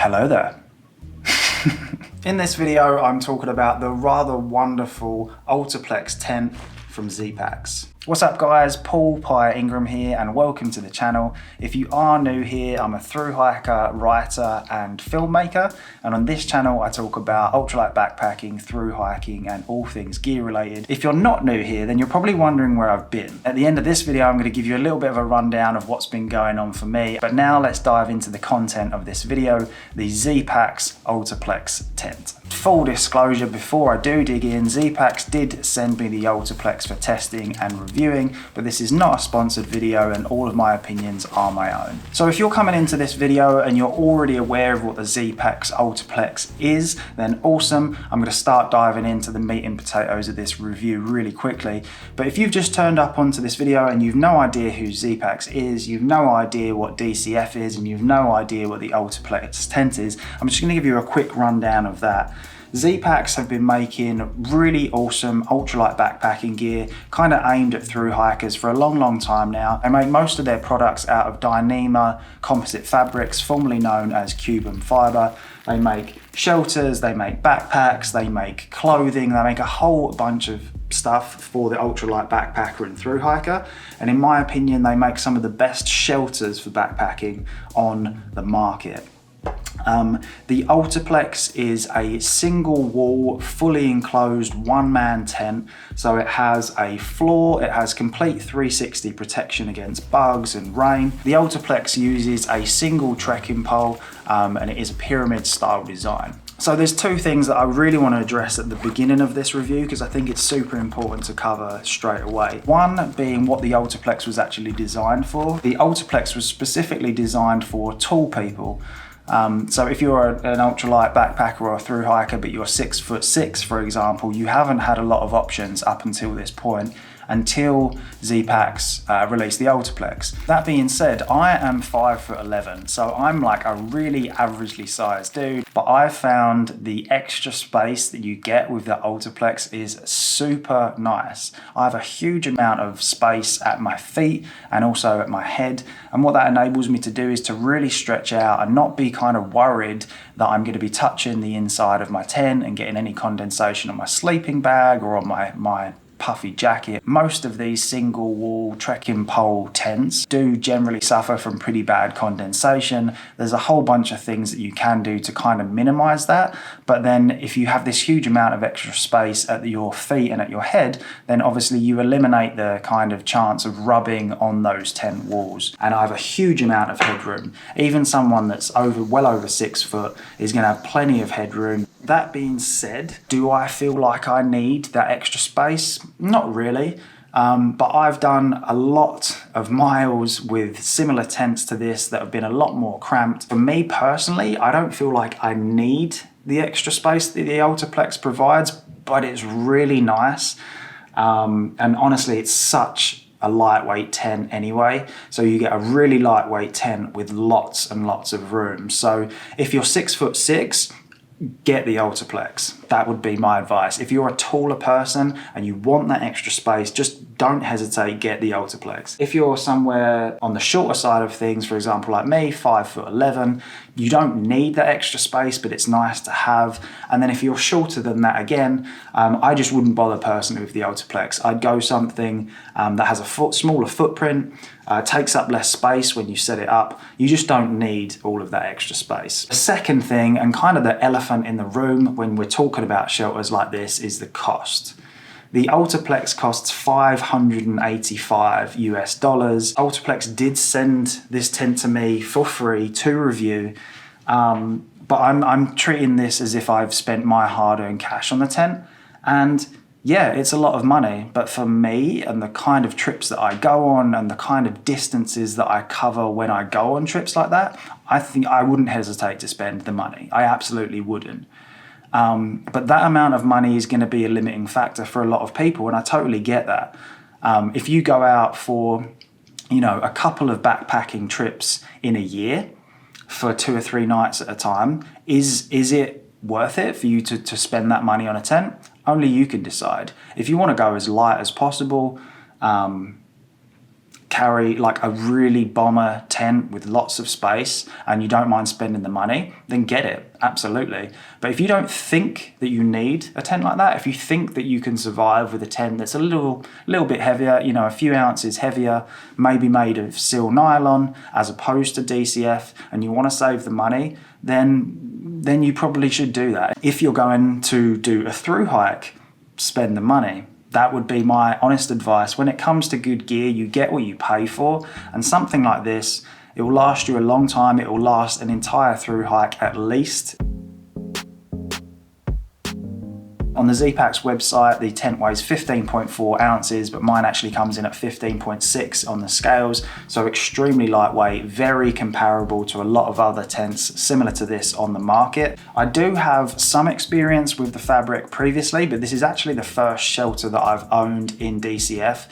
Hello there. In this video, I'm talking about the rather wonderful Altaplex tent from Zpacks. What's up guys, Paul Ingram here and welcome to the channel. If you are new here, I'm a thru-hiker, writer and filmmaker, and on this channel I talk about ultralight backpacking, thru-hiking and all things gear related. If you're not new here, then you're probably wondering where I've been. At the end of this video I'm going to give you a little bit of a rundown of what's been going on for me, but now let's dive into the content of this video, the Zpacks Altaplex tent. Full disclosure, before I do dig in, Zpacks did send me the Altaplex for testing and reviewing, but this is not a sponsored video and all of my opinions are my own. So if you're coming into this video and you're already aware of what the Zpacks Altaplex is, then awesome. I'm going to start diving into the meat and potatoes of this review really quickly. But if you've just turned up onto this video and you've no idea who Zpacks is, you've no idea what DCF is, and you've no idea what the Altaplex tent is, I'm just going to give you a quick rundown of that. Zpacks have been making really awesome ultralight backpacking gear, kind of aimed at thru-hikers for a long time now. They make most of their products out of Dyneema composite fabrics, formerly known as Cuban fiber. They make shelters, they make backpacks, they make clothing, they make a whole bunch of stuff for the ultralight backpacker and thru-hiker. And in my opinion, they make some of the best shelters for backpacking on the market. The Altaplex is a single wall, fully enclosed one-man tent. So it has a floor, it has complete 360 protection against bugs and rain. The Altaplex uses a single trekking pole and it is a pyramid style design. So there's two things that I really want to address at the beginning of this review because I think it's super important to cover straight away. One being what the Altaplex was actually designed for. The Altaplex was specifically designed for tall people. So if you're an ultralight backpacker or a thru-hiker, but you're 6'6", for example, you haven't had a lot of options up until this point, until Zpacks released the Altaplex. That being said, I am 5'11", so I'm like a really averagely sized dude, but I've found the extra space that you get with the Altaplex is super nice. I have a huge amount of space at my feet and also at my head, and what that enables me to do is to really stretch out and not be kind of worried that I'm going to be touching the inside of my tent and getting any condensation on my sleeping bag or on my puffy jacket. Most of these single wall trekking pole tents do generally suffer from pretty bad condensation. There's a whole bunch of things that you can do to kind of minimize that, but then if you have this huge amount of extra space at your feet and at your head, then obviously you eliminate the kind of chance of rubbing on those tent walls. And I have a huge amount of headroom. Even someone that's well over 6 foot is going to have plenty of headroom. That being said, do I feel like I need that extra space? Not really, but I've done a lot of miles with similar tents to this that have been a lot more cramped. For me personally, I don't feel like I need the extra space that the Altaplex provides, but it's really nice. And honestly, it's such a lightweight tent anyway, so you get a really lightweight tent with lots and lots of room. So if you're 6'6", get the Altaplex. That would be my advice. If you're a taller person and you want that extra space, just don't hesitate, get the Altaplex. If you're somewhere on the shorter side of things, for example like me, 5'11", you don't need that extra space, but it's nice to have. And then if you're shorter than that again, I just wouldn't bother personally with the Altaplex. I'd go something that has a smaller footprint, takes up less space when you set it up. You just don't need all of that extra space. The second thing, and kind of the elephant in the room when we're talking about shelters like this, is the cost. The Altaplex costs $585 US. Altaplex did send this tent to me for free to review, but I'm treating this as if I've spent my hard-earned cash on the tent. And yeah, it's a lot of money, but for me and the kind of trips that I go on and the kind of distances that I cover when I go on trips like that, I think I wouldn't hesitate to spend the money. I absolutely wouldn't. But that amount of money is going to be a limiting factor for a lot of people, and I totally get that. If you go out for, a couple of backpacking trips in a year for 2 or 3 nights at a time, is it worth it for you to spend that money on a tent? Only you can decide. If you want to go as light as possible, carry like a really bomber tent with lots of space and you don't mind spending the money, then get it, absolutely. But if you don't think that you need a tent like that, if you think that you can survive with a tent that's a little bit heavier, you know, a few ounces heavier, maybe made of seal nylon as opposed to DCF, and you want to save the money, then you probably should do that. If you're going to do a through hike, spend the money. That would be my honest advice. When it comes to good gear, you get what you pay for, and something like this, it will last you a long time. It will last an entire through hike at least. On the Zpacks website, the tent weighs 15.4 ounces, but mine actually comes in at 15.6 on the scales, so extremely lightweight, very comparable to a lot of other tents similar to this on the market. I do have some experience with the fabric previously, but this is actually the first shelter that I've owned in DCF.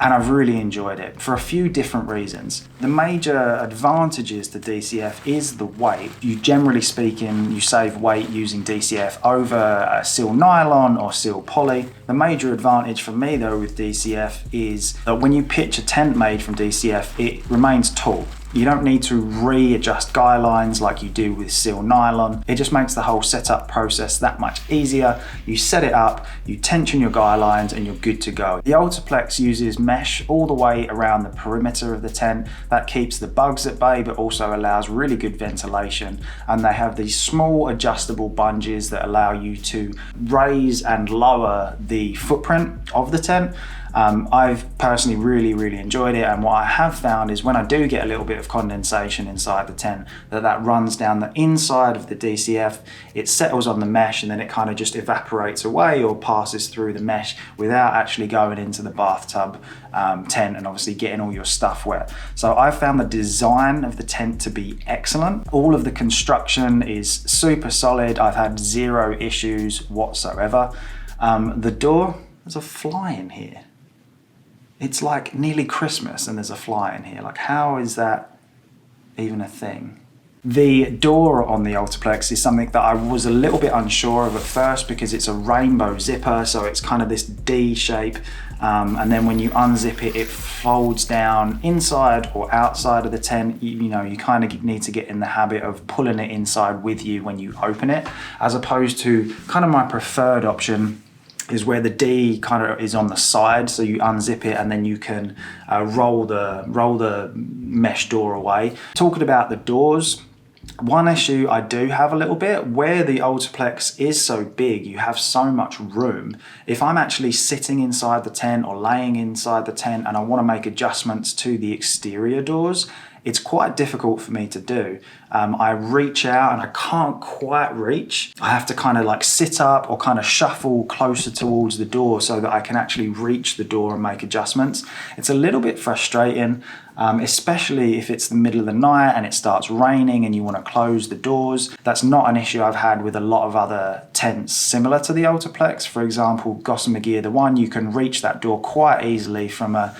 And I've really enjoyed it for a few different reasons. The major advantages to DCF is the weight. Generally speaking, you save weight using DCF over seal nylon or seal poly. The major advantage for me though with DCF is that when you pitch a tent made from DCF, it remains tall. You don't need to readjust guy lines like you do with seal nylon. It just makes the whole setup process that much easier. You set it up, you tension your guy lines, and you're good to go. The Altaplex uses mesh all the way around the perimeter of the tent. That keeps the bugs at bay, but also allows really good ventilation. And they have these small adjustable bungees that allow you to raise and lower the footprint of the tent. I've personally really enjoyed it, and what I have found is when I do get a little bit of condensation inside the tent, that runs down the inside of the DCF, it settles on the mesh and then it kind of just evaporates away or passes through the mesh without actually going into the bathtub tent and obviously getting all your stuff wet. So I found the design of the tent to be excellent. All of the construction is super solid. I've had zero issues whatsoever. The door, there's a fly in here. It's like nearly Christmas and there's a fly in here. Like, how is that even a thing? The door on the Altaplex is something that I was a little bit unsure of at first because it's a rainbow zipper, so it's kind of this D shape, and then when you unzip it, it folds down inside or outside of the tent. You know, you kind of need to get in the habit of pulling it inside with you when you open it, as opposed to kind of my preferred option is where the D kind of is on the side, so you unzip it and then you can roll the mesh door away. Talking about the doors, one issue I do have a little bit, where the Altaplex is so big, you have so much room. If I'm actually sitting inside the tent or laying inside the tent and I want to make adjustments to the exterior doors, it's quite difficult for me to do. I reach out and I can't quite reach. I have to kind of like sit up or kind of shuffle closer towards the door so that I can actually reach the door and make adjustments. It's a little bit frustrating, especially if it's the middle of the night and it starts raining and you want to close the doors. That's not an issue I've had with a lot of other tents similar to the Altaplex. For example, Gossamer Gear, the one, you can reach that door quite easily from a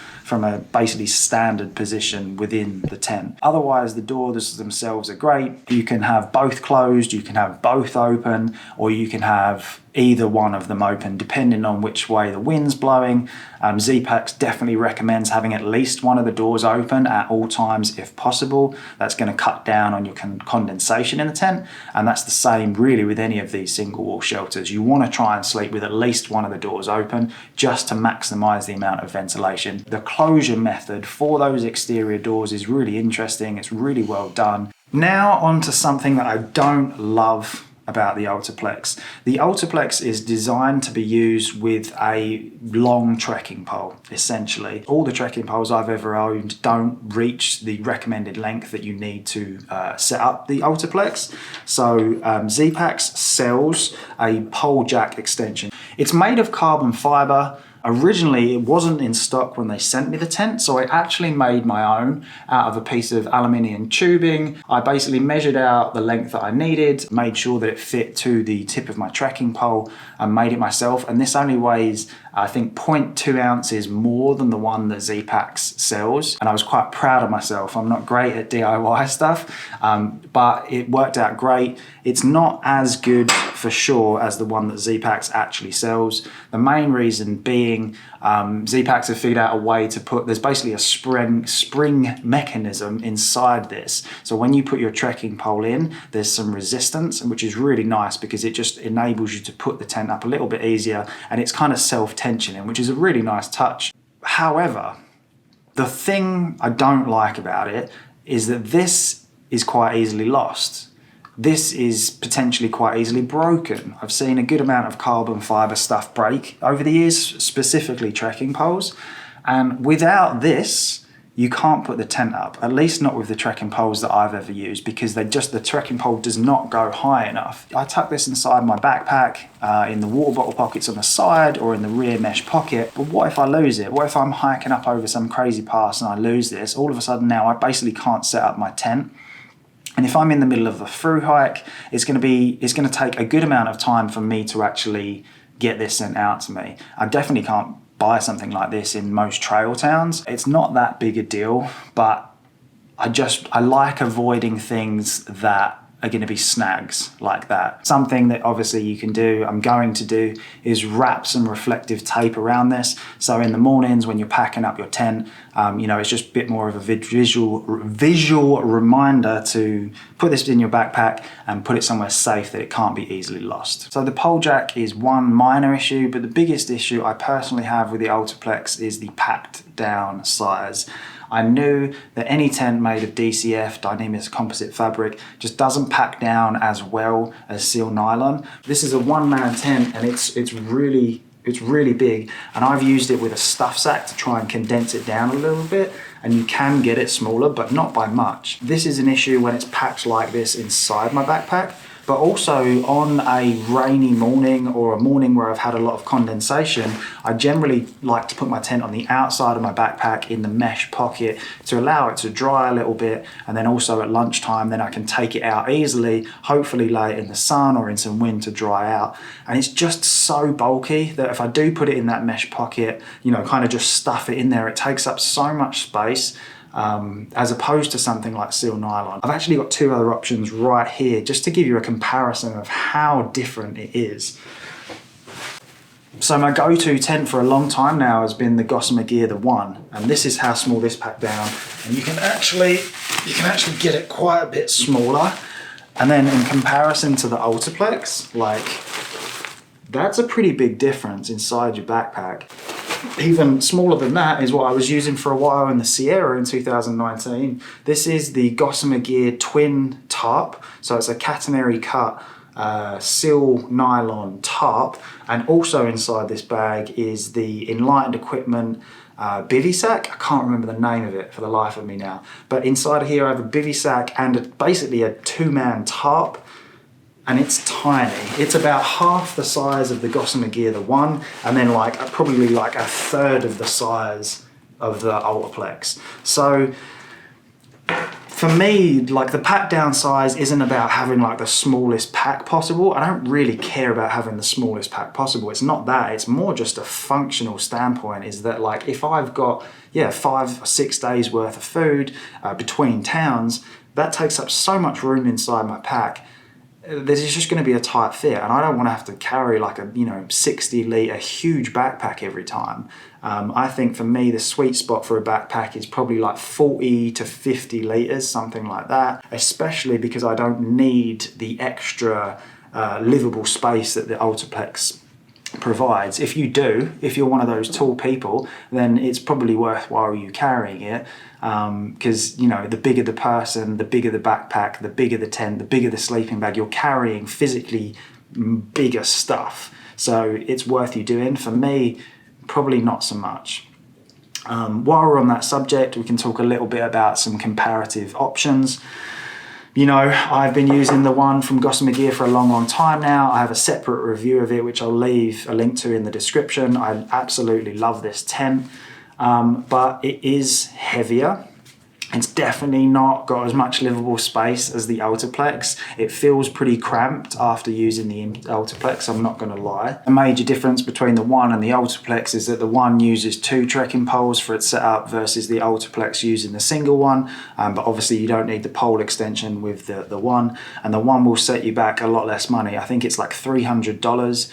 basically standard position within the tent. Otherwise, the doors themselves are great. You can have both closed, you can have both open, or you can have either one of them open depending on which way the wind's blowing. Zpacks definitely recommends having at least one of the doors open at all times if possible. That's going to cut down on your condensation in the tent, and that's the same really with any of these single wall shelters. You want to try and sleep with at least one of the doors open just to maximize the amount of ventilation. The closure method for those exterior doors is really interesting. It's really well done. Now on to something that I don't love about the Altaplex. The Altaplex is designed to be used with a long trekking pole, essentially. All the trekking poles I've ever owned don't reach the recommended length that you need to set up the Altaplex. So Zpacks sells a pole jack extension. It's made of carbon fiber. Originally, it wasn't in stock when they sent me the tent, so I actually made my own out of a piece of aluminium tubing. I basically measured out the length that I needed, made sure that it fit to the tip of my trekking pole, and made it myself. And this only weighs I think 0.2 ounces more than the one that Zpacks sells. And I was quite proud of myself. I'm not great at DIY stuff, but it worked out great. It's not as good for sure as the one that Zpacks actually sells. The main reason being Zpacks have figured out a way to put, there's basically a spring mechanism inside this. So when you put your trekking pole in, there's some resistance, which is really nice because it just enables you to put the tent up a little bit easier, and it's kind of self-tensioning, which is a really nice touch. However, the thing I don't like about it is that this is quite easily lost. This is potentially quite easily broken. I've seen a good amount of carbon fiber stuff break over the years, specifically trekking poles. And without this, you can't put the tent up, at least not with the trekking poles that I've ever used, because the trekking pole does not go high enough. I tuck this inside my backpack, in the water bottle pockets on the side or in the rear mesh pocket. But what if I lose it? What if I'm hiking up over some crazy pass and I lose this? All of a sudden now I basically can't set up my tent. And if I'm in the middle of a through hike, it's going to take a good amount of time for me to actually get this sent out to me. I definitely can't buy something like this in most trail towns. It's not that big a deal, but I like avoiding things that are going to be snags like that. Something that obviously you can do, I'm going to do, is wrap some reflective tape around this. So in the mornings when you're packing up your tent, it's just a bit more of a visual reminder to put this in your backpack and put it somewhere safe that it can't be easily lost. So the pole jack is one minor issue, but the biggest issue I personally have with the Altaplex is the packed down size. I knew that any tent made of DCF, Dyneema composite fabric, just doesn't pack down as well as seal nylon. This is a one-man tent and it's really big, and I've used it with a stuff sack to try and condense it down a little bit, and you can get it smaller, but not by much. This is an issue when it's packed like this inside my backpack, but also on a rainy morning or a morning where I've had a lot of condensation, I generally like to put my tent on the outside of my backpack in the mesh pocket to allow it to dry a little bit, and then also at lunchtime then I can take it out easily, hopefully lay it in the sun or in some wind to dry out. And it's just so bulky that if I do put it in that mesh pocket, kind of just stuff it in there, it takes up so much space. As opposed to something like seal nylon. I've actually got two other options right here just to give you a comparison of how different it is. So my go-to tent for a long time now has been the Gossamer Gear the One, and this is how small this packed down, and you can actually get it quite a bit smaller. And then in comparison to the Altaplex, that's a pretty big difference inside your backpack. Even smaller than that is what I was using for a while in the Sierra in 2019. This is the Gossamer Gear Twin Tarp. So it's a catenary cut seal nylon tarp. And also inside this bag is the Enlightened Equipment bivy sack. I can't remember the name of it for the life of me now. But inside of here I have a bivy sack and basically a two-man tarp. And it's tiny. It's about half the size of the Gossamer Gear the One, and then probably a third of the size of the Altaplex. So for me, the pack down size isn't about having the smallest pack possible. I don't really care about having the smallest pack possible. It's not that. It's more just a functional standpoint, is that if I've got 5 or 6 days worth of food between towns, that takes up so much room inside my pack. There's just going to be a tight fit, and I don't want to have to carry a 60 litre huge backpack every time. I think for me the sweet spot for a backpack is probably 40 to 50 litres, something like that, especially because I don't need the extra livable space that the Altaplex provides. If you're one of those tall people, then it's probably worthwhile you carrying it, because the bigger the person, the bigger the backpack, the bigger the tent, the bigger the sleeping bag, you're carrying physically bigger stuff, so it's worth you doing. For me, probably not so much. While we're on that subject, we can talk a little bit about some comparative options. I've been using the one from Gossamer Gear for a long time now. I have a separate review of it, which I'll leave a link to in the description. I absolutely love this tent, but it is heavier. It's definitely not got as much livable space as the Altaplex. It feels pretty cramped after using the Altaplex, I'm not gonna lie. The major difference between the one and the Altaplex is that the one uses 2 trekking poles for its setup versus the Altaplex using the single one. But obviously you don't need the pole extension with the one, and the one will set you back a lot less money. I think it's like $300.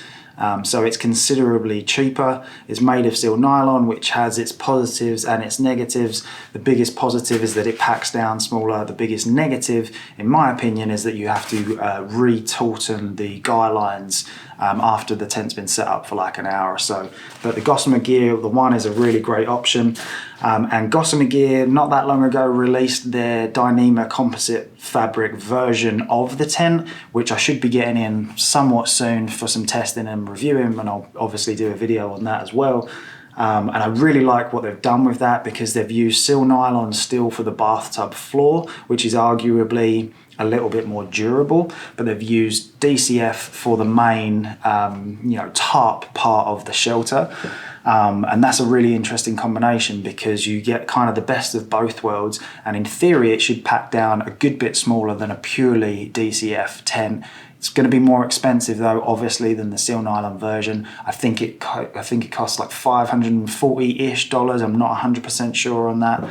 So it's considerably cheaper. It's made of seal nylon, which has its positives and its negatives. The biggest positive is that it packs down smaller. The biggest negative, in my opinion, is that you have to re-tauten the guy lines after the tent's been set up for like an hour or so. But the Gossamer Gear, the one, is a really great option. And Gossamer Gear, not that long ago, released their Dyneema composite fabric version of the tent, which I should be getting in somewhat soon for some testing and reviewing, and I'll obviously do a video on that as well. And I really like what they've done with that, because they've used seal nylon steel for the bathtub floor, which is arguably a little bit more durable, but they've used DCF for the main tarp part of the shelter. And that's a really interesting combination, because you get kind of the best of both worlds, and in theory it should pack down a good bit smaller than a purely DCF tent. It's going to be more expensive though, obviously, than the seal nylon version. I think it costs like $540-ish. I'm not 100% sure on that.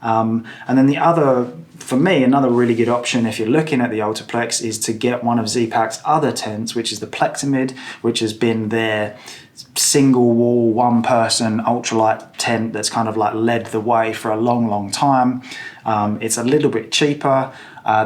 And then the other, for me, another really good option if you're looking at the Altaplex is to get one of Zpacks' other tents, which is the Pleximid, which has been their single wall, one person ultralight tent that's kind of like led the way for a long time. It's a little bit cheaper.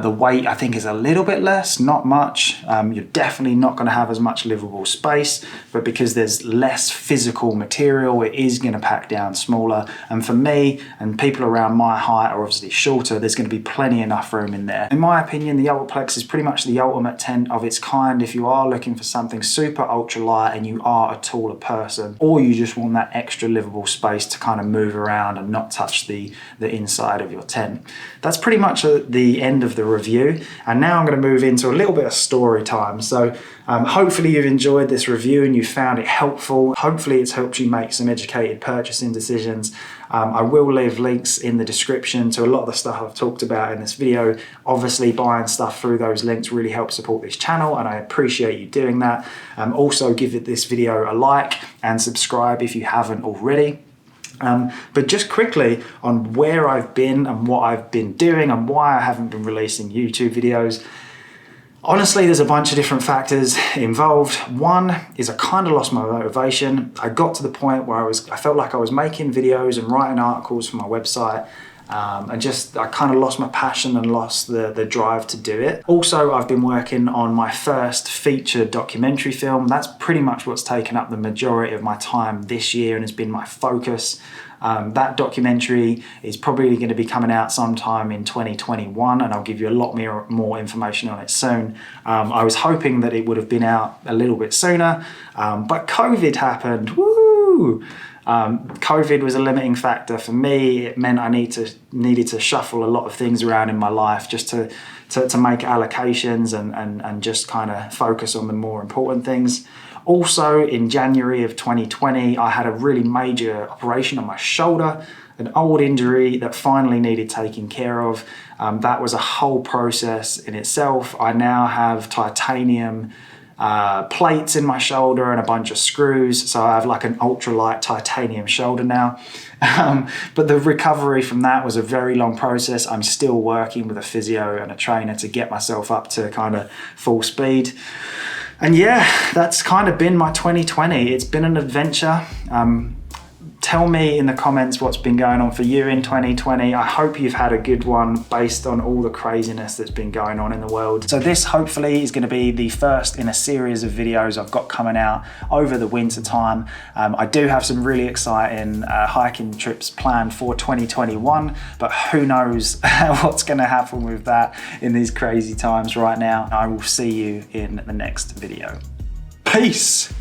The weight, I think, is a little bit less, not much. You're definitely not going to have as much livable space, but because there's less physical material, it is going to pack down smaller. And for me, and people around my height are obviously shorter, there's going to be plenty enough room in there. In my opinion, the Altaplex is pretty much the ultimate tent of its kind if you are looking for something super ultralight and you are a taller person, or you just want that extra livable space to kind of move around and not touch the inside of your tent. That's pretty much the end of the review, and now I'm going to move into a little bit of story time. So hopefully you've enjoyed this review and you found it helpful. Hopefully it's helped you make some educated purchasing decisions. I will leave links in the description to a lot of the stuff I've talked about in this video. Obviously buying stuff through those links really helps support this channel, and I appreciate you doing that. Also give this video a like and subscribe if you haven't already. But just quickly on where I've been and what I've been doing and why I haven't been releasing YouTube videos. Honestly, there's a bunch of different factors involved. One is I kind of lost my motivation. I got to the point where I felt like I was making videos and writing articles for my website, and I kind of lost my passion and lost the drive to do it. Also, I've been working on my first feature documentary film. That's pretty much what's taken up the majority of my time this year and has been my focus. That documentary is probably going to be coming out sometime in 2021, and I'll give you a lot more information on it soon. I was hoping that it would have been out a little bit sooner, but COVID happened. Woo! COVID was a limiting factor for me. It meant I needed to shuffle a lot of things around in my life just to make allocations and just kind of focus on the more important things. Also, in January of 2020, I had a really major operation on my shoulder, an old injury that finally needed taking care of. That was a whole process in itself. I now have titanium plates in my shoulder and a bunch of screws, so I have like an ultralight titanium shoulder now. But the recovery from that was a very long process. I'm still working with a physio and a trainer to get myself up to kind of full speed. And yeah, that's kind of been my 2020. It's been an adventure. Tell me in the comments what's been going on for you in 2020. I hope you've had a good one based on all the craziness that's been going on in the world. So this hopefully is going to be the first in a series of videos I've got coming out over the winter time. I do have some really exciting hiking trips planned for 2021, but who knows what's going to happen with that in these crazy times right now. I will see you in the next video. Peace!